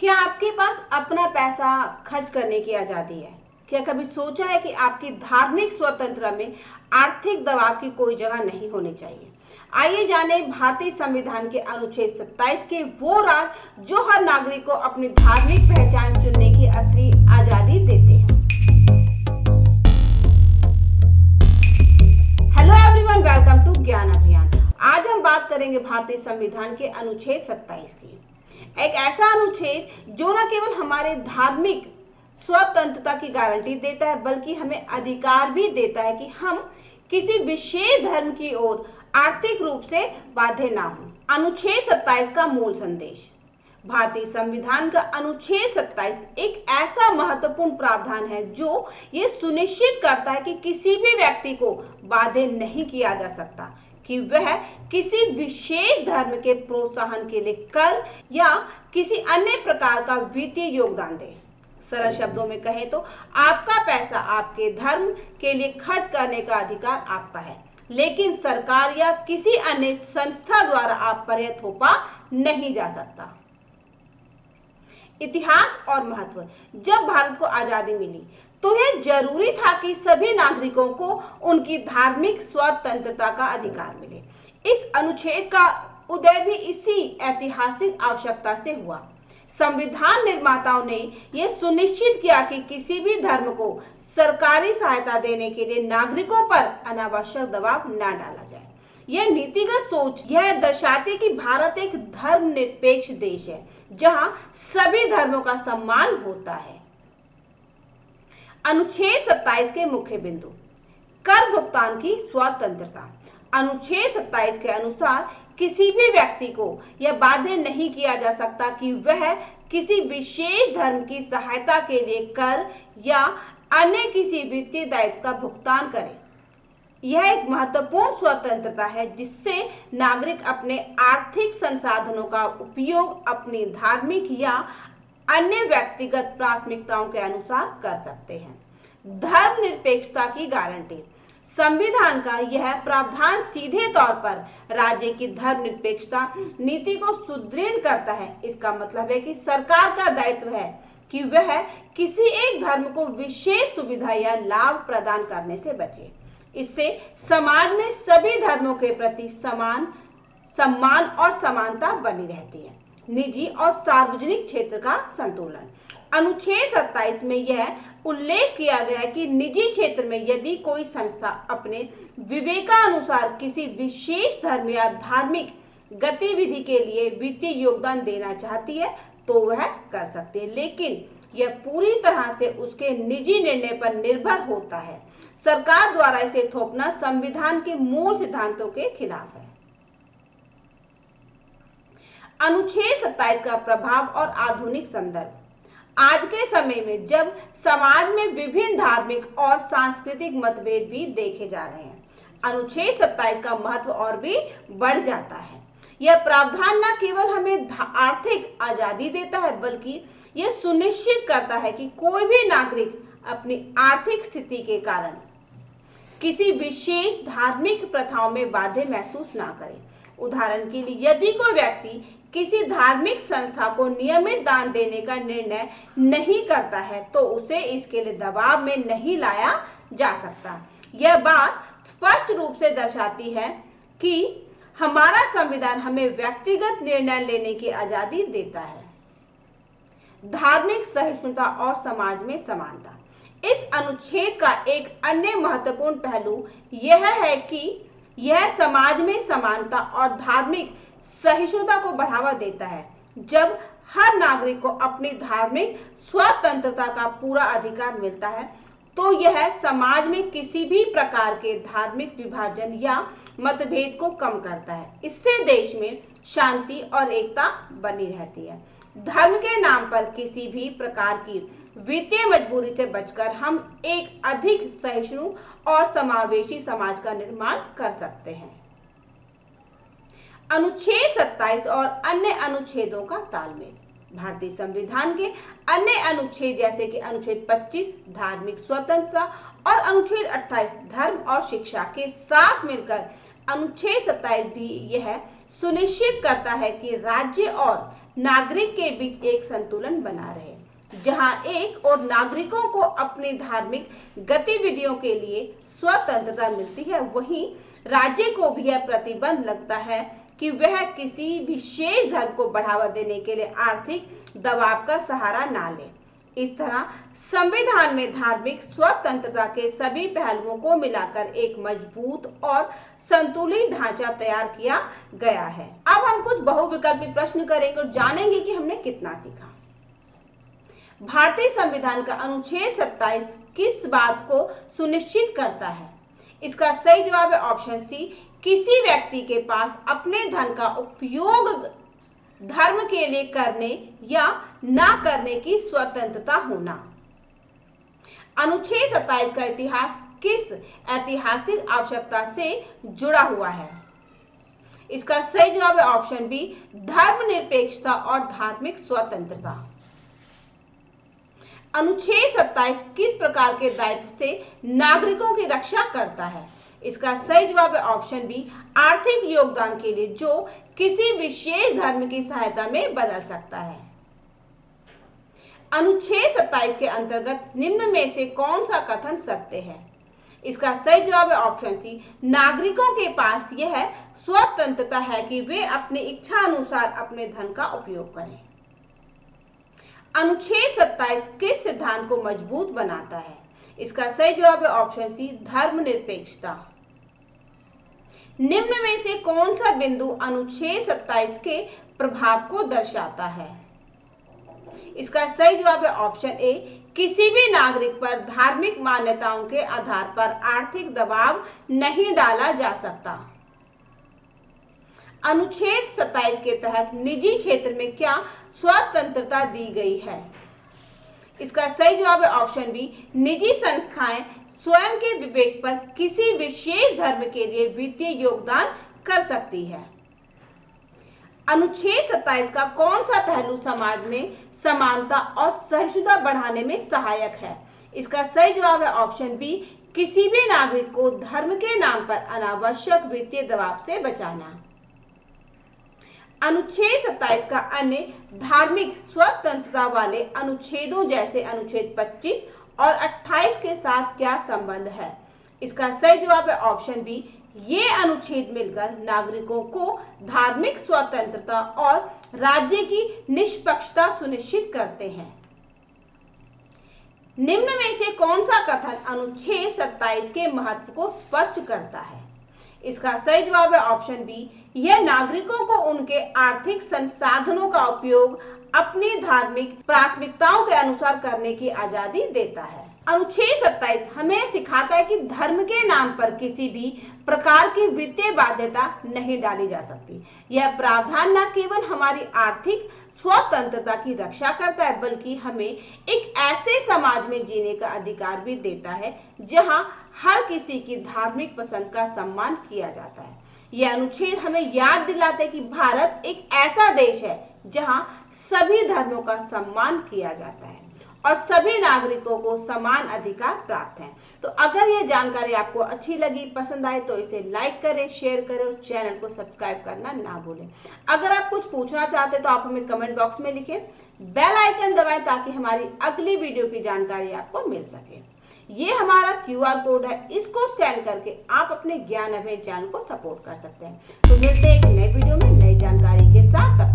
क्या आपके पास अपना पैसा खर्च करने की आजादी है? क्या कभी सोचा है कि आपकी धार्मिक स्वतंत्रता में आर्थिक दबाव की कोई जगह नहीं होनी चाहिए? आइए जाने भारतीय संविधान के अनुच्छेद 27 के वो राज जो हर नागरिक को अपनी धार्मिक पहचान चुनने की असली आजादी देते हैं। हेलो एवरीवन, वेलकम टू ज्ञान अभियान। आज हम बात करेंगे भारतीय संविधान के अनुच्छेद 27 की। एक ऐसा अनुच्छेद जो न केवल हमारे धार्मिक स्वतंत्रता की गारंटी देता है बल्कि हमें अधिकार भी देता है कि हम किसी विशेष धर्म की ओर आर्थिक रूप से बाध्य ना हो। अनुच्छेद 27 का मूल संदेश। भारतीय संविधान का अनुच्छेद 27 एक ऐसा महत्वपूर्ण प्रावधान है जो ये सुनिश्चित करता है कि किसी भी व्यक्ति को बाध्य नहीं किया जा सकता कि वह किसी विशेष धर्म के प्रोत्साहन के लिए कर या किसी अन्य प्रकार का वित्तीय योगदान दे। सरल शब्दों में कहें तो आपका पैसा आपके धर्म के लिए खर्च करने का अधिकार आपका है, लेकिन सरकार या किसी अन्य संस्था द्वारा आप पर यह थोपा नहीं जा सकता। इतिहास और महत्व। जब भारत को आजादी मिली तो यह जरूरी था कि सभी नागरिकों को उनकी धार्मिक स्वतंत्रता का अधिकार मिले। इस अनुच्छेद का उदय भी इसी ऐतिहासिक आवश्यकता से हुआ। संविधान निर्माताओं ने यह सुनिश्चित किया कि किसी भी धर्म को सरकारी सहायता देने के लिए नागरिकों पर अनावश्यक दबाव न डाला जाए। यह नीतिगत सोच यह दर्शाती कि भारत एक धर्मनिरपेक्ष देश है जहां सभी धर्मों का सम्मान होता है। अनुच्छेद 27 के मुख्य बिंदु। कर भुगतान की स्वतंत्रता। अनुच्छेद 27 के अनुसार किसी भी व्यक्ति को यह बाध्य नहीं किया जा सकता कि वह किसी विशेष धर्म की सहायता के लिए कर या अन्य किसी वित्तीय दायित्व का भुगतान करे। यह एक महत्वपूर्ण स्वतंत्रता है जिससे नागरिक अपने आर्थिक संसाधनों का उपयोग अपनी धार्मिक या अन्य व्यक्तिगत प्राथमिकताओं के अनुसार कर सकते हैं। धर्मनिरपेक्षता की गारंटी। संविधान का यह प्रावधान सीधे तौर पर राज्य की धर्मनिरपेक्षता नीति को सुदृढ़ करता है। इसका मतलब है कि सरकार का दायित्व है कि वह किसी एक धर्म को विशेष सुविधा या लाभ प्रदान करने से बचे। इससे समाज में सभी धर्मों के प्रति समान सम्मान और समानता बनी रहती है। निजी और सार्वजनिक क्षेत्र का संतुलन। अनुच्छेद 27 में यह उल्लेख किया गया है कि निजी क्षेत्र में यदि कोई संस्था अपने विवेकानुसार किसी विशेष धर्म या धार्मिक गतिविधि के लिए वित्तीय योगदान देना चाहती है तो वह कर सकती है, लेकिन यह पूरी तरह से उसके निजी निर्णय पर निर्भर होता है। सरकार द्वारा इसे थोपना संविधान के मूल सिद्धांतों के खिलाफ है। अनुच्छेद 27 का प्रभाव और आधुनिक संदर्भ। आज के समय में जब समाज में विभिन्न धार्मिक और सांस्कृतिक मतभेद भी देखे जा रहे हैं, अनुच्छेद 27 का महत्व और भी बढ़ जाता है। यह प्रावधान न केवल हमें आर्थिक आजादी देता है बल्कि यह सुनिश्चित करता है कि कोई भी नागरिक अपनी आर्थिक स्थिति के कारण किसी विशेष धार्मिक प्रथाओं में बाध्य महसूस ना करे। उदाहरण के लिए यदि कोई व्यक्ति किसी धार्मिक संस्था को नियमित दान देने का निर्णय नहीं करता है तो उसे इसके लिए दबाव में नहीं लाया जा सकता। यह बात स्पष्ट रूप से दर्शाती है कि हमारा संविधान हमें व्यक्तिगत निर्णय लेने की आजादी देता है। धार्मिक सहिष्णुता और समाज में समानता। इस अनुच्छेद का एक अन्य महत्वपूर्ण पहलू यह है कि यह समाज में समानता और धार्मिक सहिष्णुता को बढ़ावा देता है। जब हर नागरिक को अपनी धार्मिक स्वतंत्रता का पूरा अधिकार मिलता है तो यह समाज में किसी भी प्रकार के धार्मिक विभाजन या मतभेद को कम करता है। इससे देश में शांति और एकता बनी रहती है। धर्म के नाम पर किसी भी प्रकार की वित्तीय मजबूरी से बचकर हम एक अधिक सहिष्णु और समावेशी समाज का निर्माण कर सकते हैं। अनुच्छेद 27 और अन्य अनुच्छेदों का तालमेल। भारतीय संविधान के अन्य अनुच्छेद जैसे कि अनुच्छेद 25 धार्मिक स्वतंत्रता और अनुच्छेद 28 धर्म और शिक्षा के साथ मिलकर अनुच्छेद 27 भी यह सुनिश्चित करता है कि राज्य और नागरिक के बीच एक संतुलन बना रहे, जहां एक और नागरिकों को अपनी धार्मिक गतिविधियों के लिए स्वतंत्रता मिलती है, वहीं राज्य को भी यह प्रतिबंध लगता है कि वह किसी विशेष धर्म को बढ़ावा देने के लिए आर्थिक दबाव का सहारा ना ले। इस तरह संविधान में धार्मिक स्वतंत्रता के सभी पहलुओं को मिलाकर एक मजबूत और संतुलित ढांचा तैयार किया गया है। अब हम कुछ बहुविकल्पी प्रश्न करेंगे और जानेंगे कि हमने कितना सीखा। भारतीय संविधान का अनुच्छेद 27 किस बात को सुनिश्चित करता है? इसका सही जवाब है ऑप्शन सी, किसी व्यक्ति के पास अपने धन का उपयोग धर्म के लिए करने या ना करने की स्वतंत्रता होना। अनुच्छेद 27 का इतिहास किस ऐतिहासिक आवश्यकता से जुड़ा हुआ है? इसका सही जवाब है ऑप्शन बी, धर्मनिरपेक्षता और धार्मिक स्वतंत्रता। अनुच्छेद 27 किस प्रकार के दायित्व से नागरिकों की रक्षा करता है? इसका सही जवाब है ऑप्शन बी, आर्थिक योगदान के लिए जो किसी विशेष धर्म की सहायता में बदल सकता है। अनुच्छेद 27 के अंतर्गत निम्न में से कौन सा कथन सत्य है? इसका सही जवाब है ऑप्शन सी, नागरिकों के पास यह स्वतंत्रता है कि वे अपनी इच्छा अनुसार अपने धन का उपयोग करें। अनुच्छेद 27 किस सिद्धांत को मजबूत बनाता है? इसका सही जवाब है ऑप्शन सी, धर्मनिरपेक्षता। निम्न में से कौन सा बिंदु अनुच्छेद 27 के प्रभाव को दर्शाता है? इसका सही जवाब है ऑप्शन ए, किसी भी नागरिक पर धार्मिक मान्यताओं के आधार पर आर्थिक दबाव नहीं डाला जा सकता। अनुच्छेद 27 के तहत निजी क्षेत्र में क्या स्वतंत्रता दी गई है? इसका सही जवाब है ऑप्शन बी, निजी संस्थाएं स्वयं के विवेक पर किसी विशेष धर्म के लिए वित्तीय योगदान कर सकती है। अनुच्छेद 27 का कौन सा पहलू समाज में समानता और सहिष्णुता बढ़ाने में सहायक है? इसका सही जवाब है ऑप्शन बी, किसी भी नागरिक को धर्म के नाम पर अनावश्यक वित्तीय दबाव से बचाना। अनुच्छेद 27 का अन्य धार्मिक स्वतंत्रता वाले अनुच्छेदों जैसे अनुच्छेद 25 और 28 के साथ क्या संबंध है? इसका सही जवाब है ऑप्शन बी, ये अनुच्छेद मिलकर नागरिकों को धार्मिक स्वतंत्रता और राज्य की निष्पक्षता सुनिश्चित करते हैं। निम्न में से कौन सा कथन अनुच्छेद 27 के महत्व को स्पष्ट करता है? इसका सही जवाब है ऑप्शन बी, यह नागरिकों को उनके आर्थिक संसाधनों का उपयोग अपनी धार्मिक प्राथमिकताओं के अनुसार करने की आजादी देता है। अनुच्छेद 27 हमें सिखाता है कि धर्म के नाम पर किसी भी प्रकार की वित्तीय बाध्यता नहीं डाली जा सकती। यह प्रावधान न केवल हमारी आर्थिक स्वतंत्रता की रक्षा करता है, बल्कि हमें एक ऐसे समाज में जीने का अधिकार भी देता है जहां हर किसी की धार्मिक पसंद का सम्मान किया जाता है। यह अनुच्छेद हमें याद दिलाता है कि भारत एक ऐसा देश है जहां सभी धर्मों का सम्मान किया जाता है और सभी नागरिकों को समान अधिकार प्राप्त हैं। तो अगर यह जानकारी आपको अच्छी लगी, पसंद आए तो इसे लाइक करें, शेयर करें और चैनल को सब्सक्राइब करना ना भूलें। अगर आप कुछ पूछना चाहते तो आप हमें कमेंट बॉक्स में लिखें, बेल आइकन दबाएं ताकि हमारी अगली वीडियो की जानकारी आपको मिल सके। ये हमारा QR कोड है, इसको स्कैन करके आप अपने ज्ञान अभय चैनल को सपोर्ट कर सकते हैं। तो मिलते हैं एक नए वीडियो में नई जानकारी के साथ।